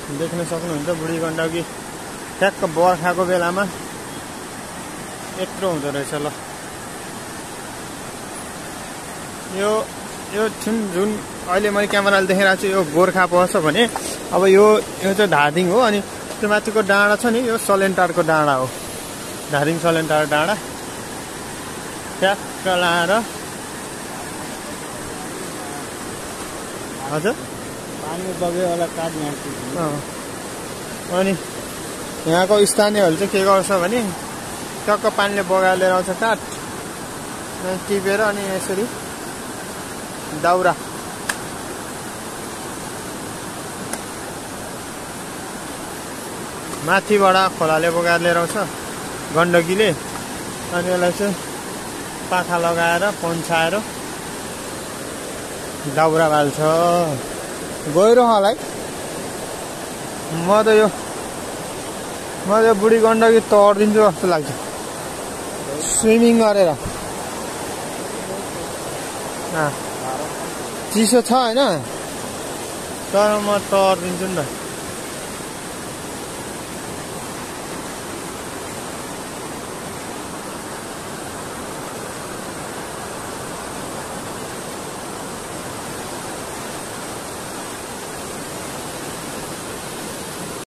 देख्न सक्नुहुन्छ बुढी गण्डकी ठ्याक्क बर्खाको बेलामा यत्रो हुँदो रहेछ। ल यो जुन अहिले मैले क्यामेराले देखाइरहेको छु यो गोर्खा पर्छ भने अब यो चाहिँ धादिङ हो। अनि त्यो माथिको डाँडा छ नि यो सलेन्टारको डाँडा हो। धादिङ सलेन्टार डाँडा ट्याक्क लाएर हजुर पानी बगेवाला काट मार्छु। अनि यहाँको स्थानीयहरूले चाहिँ के गर्छ भने टक्क पानीले बगाएर लिएर आउँछ काठ टिपेर अनि यसरी दाउरा माथिबाट खोलाले बगाएर लिएर आउँछ गण्डकीले। अनि यसलाई चाहिँ पाखा लगाएर पन्साएर दाउरा बाल्छ। गहिरो होला है। म त यो बुढी गण्डकी तर्दिन्छु जस्तो लाग्छ स्विमिङ गरेर। चिसो छ होइन तर म तर्दिन्छु नि त।